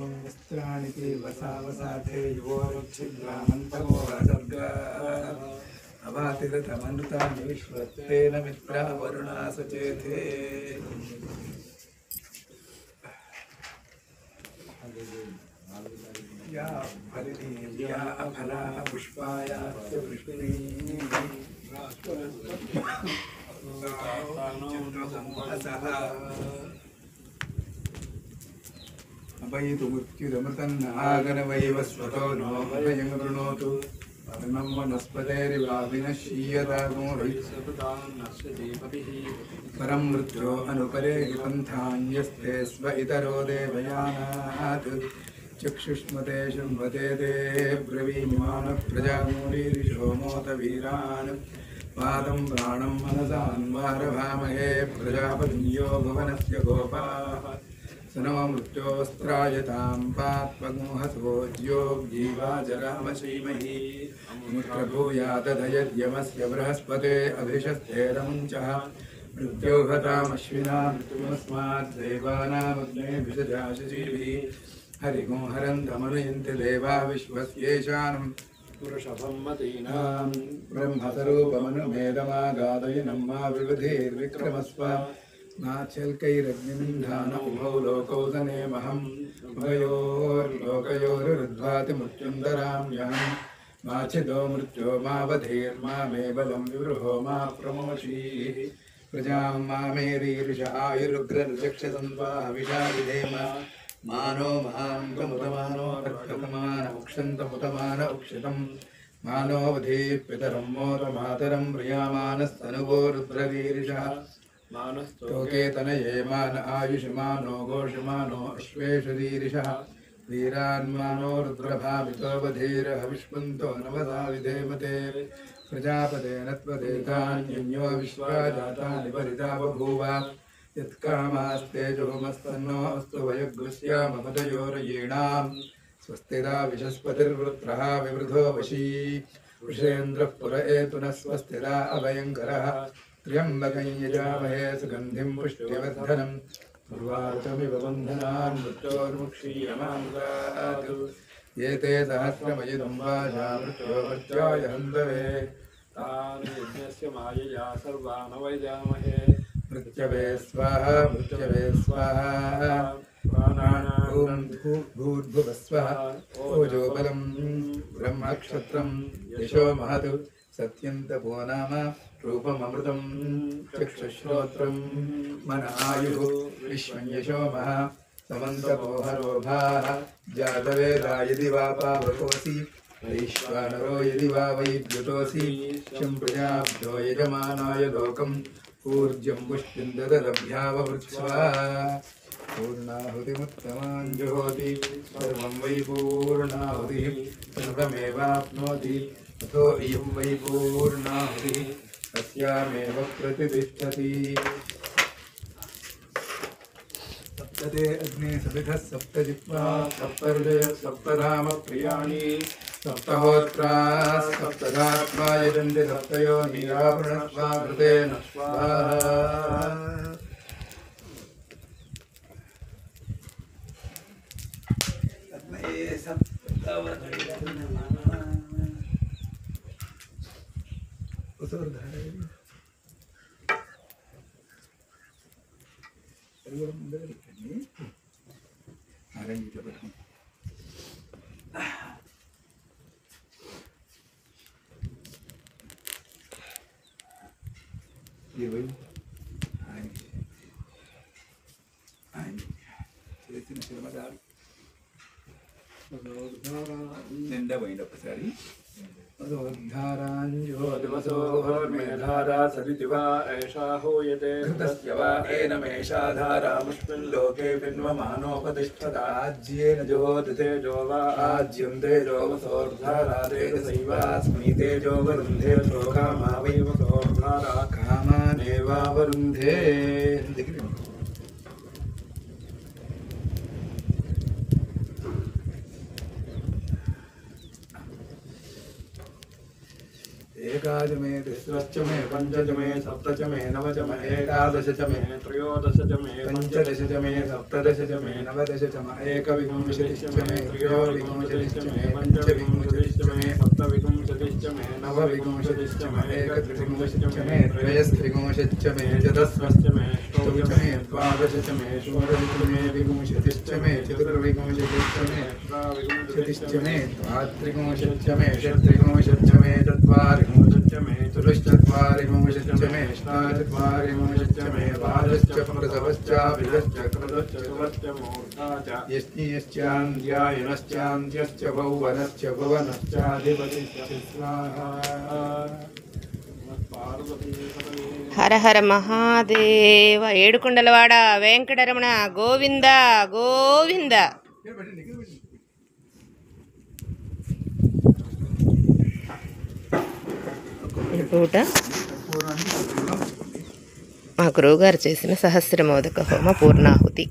वस्त्राणि ते वसावसाथे युवोरुच्छिद्रामन्तमो वासर्गाः अवातिरतमनुतानि विश्वत्तेन मित्रा वरुणा सचेते या फलिनीया फला पुष्पाया पुष्पिणी अभयतु मृत्युरमृतन्नागनवैव स्वतो नो भयं वृणोतु वर्णं परं मृत्यो अनुपरे पन्थान्यस्ते स्व इतरो देवयानात् चक्षुष्मते शम्भते ते ब्रवीमिमानः प्रजामूलीरिषोमोत वीरान् पादं प्राणं मनसान्वारभामहे प्रजापतियो भुवनस्य गोपाः स नो मृत्योस्त्रायतां पात्मगुहसोज्यो जीवाजरामशीमहि मुत्रभूयादधयद्यमस्य बृहस्पते अभिषस्तेरमुञ्चः मृत्योहतामश्विना मृत्युमस्माद्देवानामग्नेभिषजाशशीभिः हरिगो हरन्तमनुयन्ति देवा विश्वस्येषानं पुरुषभं मतीनां ब्रह्मस्वरूपमनुमेदमागादयनं मा विविधैर्विक्रमस्व नाचल्कैरग्निनिन्धान उभौ लोकौ सनेमहं उभयोर्लोकयोरुद्ध्वाति मृत्युन्दराम्यहं माचिदो मृत्यो मावधीर्मा मे बलं विवृहो मा प्रमोषीः प्रजां मामेरीर्ष आयुरुग्रनुचक्षसन्त्वाः विषाविधेम मानो मां प्रमुतमानो अर्कतमान उक्षितं मानोऽवधि पितरं मोदमातरं प्रियामानस्तनुवो रुद्रवीरिषः मानस्तोके तनये मान आयुषमानो घोषमानो अश्वेषरीरिषः वीरान्मानो रुद्रभावितो वधीरहविष्पन्तो नवधा विधेमते प्रजापतेन त्वदेतान्यन्यो विश्वा जातानि परिता बभूव यत्कामास्तेजोमस्तन्नो अस्तु वयग्रस्यामपदयोरयीणां स्वस्तिदा विशस्पतिर्वृत्रः विवृधो वशी वृषेन्द्रः पुर एतु न स्वस्तिदा अभयङ्करः त्र्यम्बकं यजामहे सुगन्धिं पुष्टिवर्धनम् उर्वारुकमिव बन्धनान् मृत्योर्मुक्षीयमामृतात् एते सहस्रमयिदं वाजा मृत्योर्मर्त्याय हन्तवे तान् यज्ञस्य मायया सर्वान् वैजामहे मृत्यवे स्वाहा प्राणानां भूर्भुवः स्वः ओजो बलं ब्रह्मक्षत्रं यशो महत् सत्यन्तपो नाम रूपममृतं चक्षुश्रोत्रं मन आयुः विश्वं यशो मह समन्तपोहरोभाः जातवेदा यदि वा पावकोऽसि वैश्वानरो यदि वा वैद्युतोऽसि शं प्रजाभ्यो यजमानाय लोकम् ऊर्जं पुष्टिं ददलभ्याववृत्स्वा पूर्णाहुतिमुत्तमां जुहोति सर्वं वै पूर्णाहुतिः सर्वमेवाप्नोति अतो इयं वै पूर्णाहुतिः तस्यामेव प्रतिष्ठति सप्तते अग्ने सविधः सप्तजिह्वा सप्तहृदयः सप्तधाम प्रियाणि सप्तहोत्राः सप्तधात्मा यजन्ति सप्तयो नीरावृणस्वा घृतेन स्वाहा ఒకసారి అదోద్ధారాంజోదివసోర్మేధారా సరితి వా ఏషా హూయతే ఘృతస్య వా ఏనమేషాధారాముష్మిన్ లోకే పిన్వమానోపతిష్ఠత ఆజ్యేన జోతి తేజో వా ఆజ్యం తేజో వసోర్ధారా తేజసైవాస్మి తేజో వరుంధే శోకామా వై వసోర్ధారా కామానేవా వరుంధే एकादश मे तिस्रश्च मे पंचच मे सप्तच मे नवच मे एकादश च मे त्रयोदश च मे पंचदश च मे सप्तदश च मे नवदश च मे एकविंशतिश्च मे त्रयोविंशतिश्च मे पंचविंशतिश्च मे सप्तविंशतिश्च मे नवविंशतिश्च मे एकत्रिंशतिश्च मे त्रयस्त्रिंशतिश्च मे चतुष्षष्टिश्च मे अष्टादश मे द्वादश च मे षोडश च मे विंशतिश्च मे चतुर्विंशतिश्च मे अष्टाविंशतिश्च मे द्वात्रिंशतिश्च मे षट्त्रिंशतिश्च मे चत्वारिंशतिश्च मे चतुश्चत्वारिंशतिश्च मे अष्टाचत्वारिंशतिश्च मे द्वादश्च प्रसवश्च विदश्च कृतश्च सुवश्च मूर्धा च यश्चान्द्यायनश्चान्त्यश्च भुवनश्च भुवनश्चाधिपतिश्च स्वाहा హర హర మహాదేవ ఏడుకొండలవాడ వెంకటరమణ గోవింద గోవింద. పూట మా గురువుగారు చేసిన సహస్ర మోదక హోమ పూర్ణాహుతి.